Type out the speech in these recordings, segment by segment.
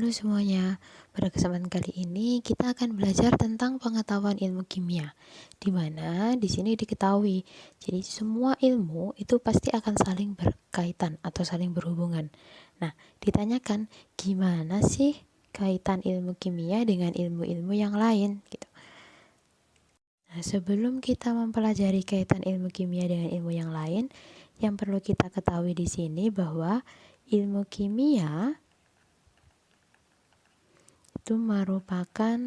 Halo semuanya, pada kesempatan kali ini kita akan belajar tentang pengetahuan ilmu kimia, di mana di sini diketahui, jadi semua ilmu itu pasti akan saling berkaitan atau saling berhubungan. Nah, ditanyakan gimana sih kaitan ilmu kimia dengan ilmu-ilmu yang lain gitu. Nah, sebelum kita mempelajari kaitan ilmu kimia dengan ilmu yang lain, yang perlu kita ketahui di sini bahwa ilmu kimia itu merupakan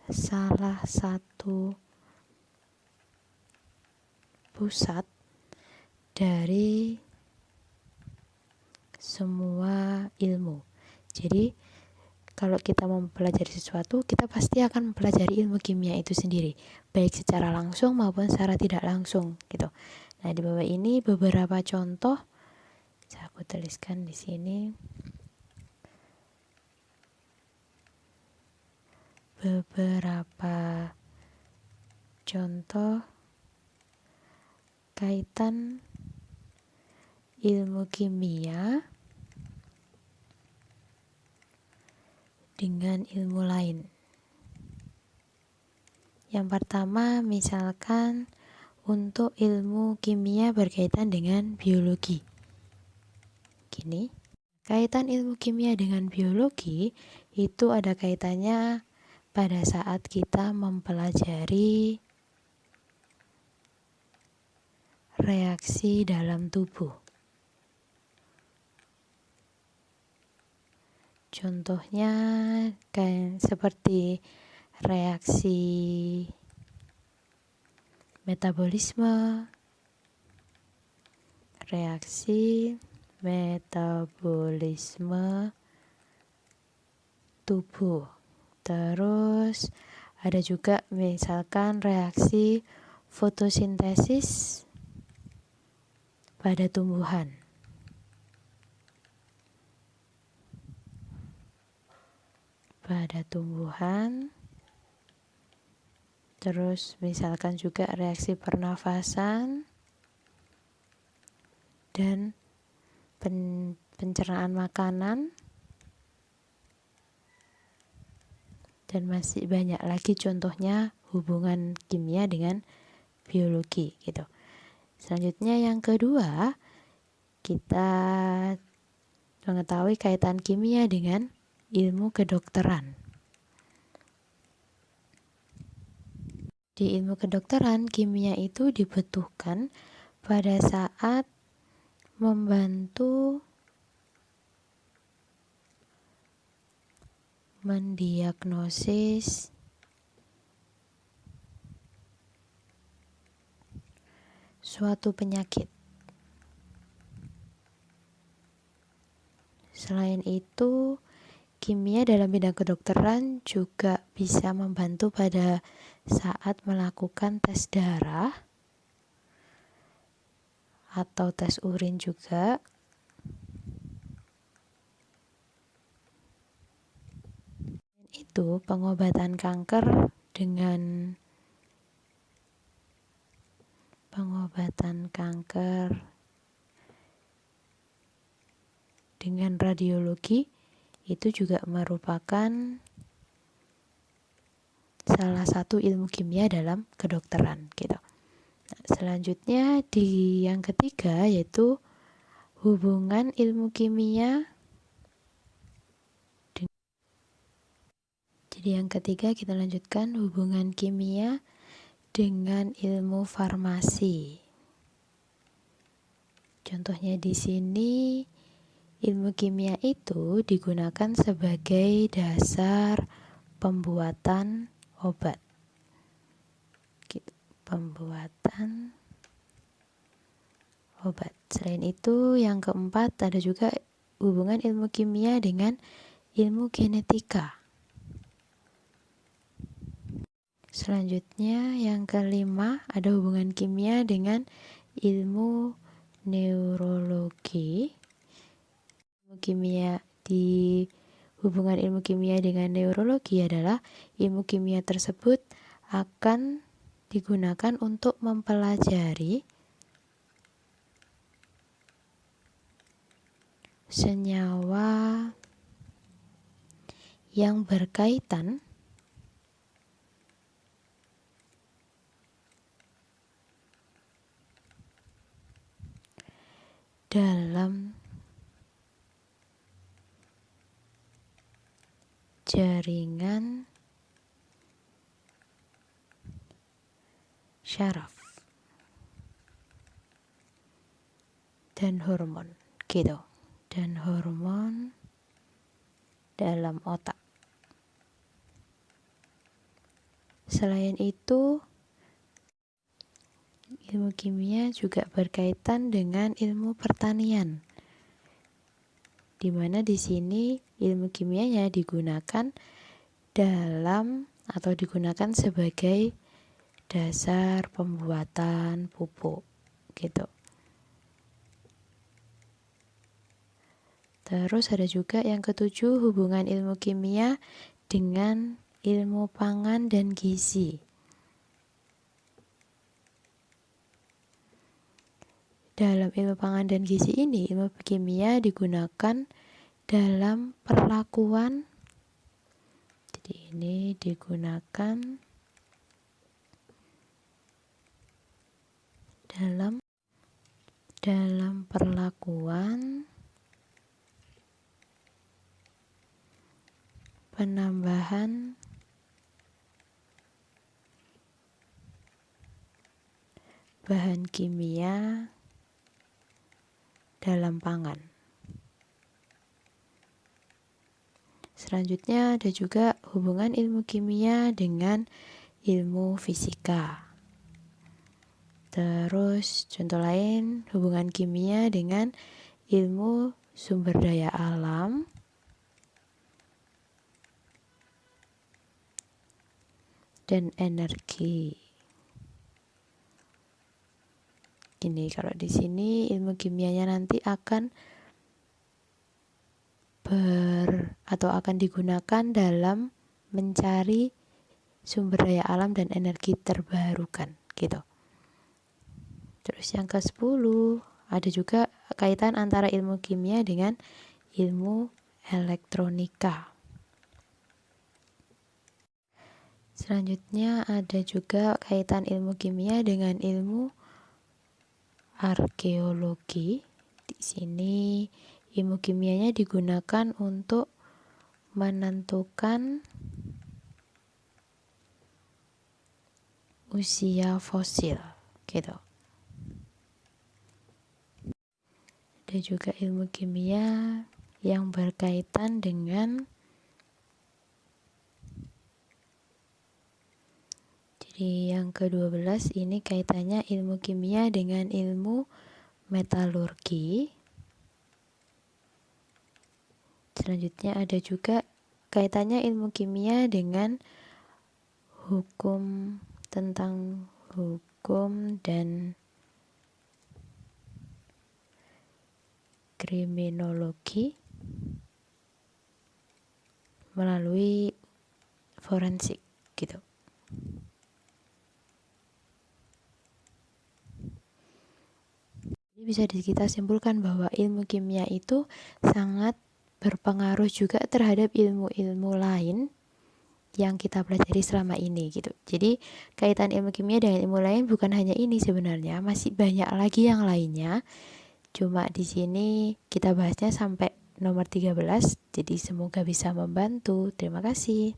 salah satu pusat dari semua ilmu. Jadi kalau kita mempelajari sesuatu, kita pasti akan mempelajari ilmu kimia itu sendiri, baik secara langsung maupun secara tidak langsung gitu. Nah, di bawah ini beberapa contoh, saya aku tuliskan di sini beberapa contoh kaitan ilmu kimia dengan ilmu lain. Yang pertama, misalkan untuk ilmu kimia berkaitan dengan biologi. Gini, kaitan ilmu kimia dengan biologi itu ada kaitannya pada saat kita mempelajari reaksi dalam tubuh. Contohnya kayak seperti reaksi metabolisme, tubuh. Terus ada juga misalkan reaksi fotosintesis pada tumbuhan. Terus misalkan juga reaksi pernafasan dan pencernaan makanan, dan masih banyak lagi contohnya hubungan kimia dengan biologi gitu. Selanjutnya yang kedua, kita mengetahui kaitan kimia dengan ilmu kedokteran. Di ilmu kedokteran, kimia itu dibutuhkan pada saat membantu mendiagnosis suatu penyakit. Selain itu, kimia dalam bidang kedokteran juga bisa membantu pada saat melakukan tes darah atau tes urin juga. Itu pengobatan kanker dengan radiologi itu juga merupakan salah satu ilmu kimia dalam kedokteran gitu. Nah, selanjutnya di yang ketiga yaitu hubungan ilmu kimia. Jadi yang ketiga kita lanjutkan hubungan kimia dengan ilmu farmasi. Contohnya di sini ilmu kimia itu digunakan sebagai dasar pembuatan obat. Selain itu, yang keempat ada juga hubungan ilmu kimia dengan ilmu genetika. Selanjutnya, yang kelima ada hubungan kimia dengan ilmu neurologi. Hubungan ilmu kimia dengan neurologi adalah ilmu kimia tersebut akan digunakan untuk mempelajari senyawa yang berkaitan dalam jaringan syaraf dan hormon gitu, dan hormon dalam otak. Selain itu, ilmu kimia juga berkaitan dengan ilmu pertanian, di mana di sini ilmu kimianya digunakan dalam atau digunakan sebagai dasar pembuatan pupuk gitu. Terus ada juga yang ketujuh, hubungan ilmu kimia dengan ilmu pangan dan gizi. Dalam ilmu pangan dan gizi ini, ilmu kimia digunakan dalam perlakuan. Jadi ini digunakan dalam perlakuan penambahan bahan kimia dalam pangan. Selanjutnya ada juga hubungan ilmu kimia dengan ilmu fisika. Terus contoh lain, hubungan kimia dengan ilmu sumber daya alam dan energi. Ini kalau di sini ilmu kimianya nanti akan akan digunakan dalam mencari sumber daya alam dan energi terbarukan gitu. Terus yang ke-10, ada juga kaitan antara ilmu kimia dengan ilmu elektronika. Selanjutnya ada juga kaitan ilmu kimia dengan ilmu arkeologi. Di sini ilmu kimianya digunakan untuk menentukan usia fosil gitu. Ada juga ilmu kimia yang berkaitan dengan yang ke-12 ini kaitannya ilmu kimia dengan ilmu metalurgi. Selanjutnya ada juga kaitannya ilmu kimia dengan tentang hukum dan kriminologi melalui forensik gitu. Bisa kita simpulkan bahwa ilmu kimia itu sangat berpengaruh juga terhadap ilmu-ilmu lain yang kita pelajari selama ini gitu. Jadi kaitan ilmu kimia dengan ilmu lain bukan hanya ini sebenarnya, masih banyak lagi yang lainnya. Cuma di sini kita bahasnya sampai nomor 13. Jadi semoga bisa membantu. Terima kasih.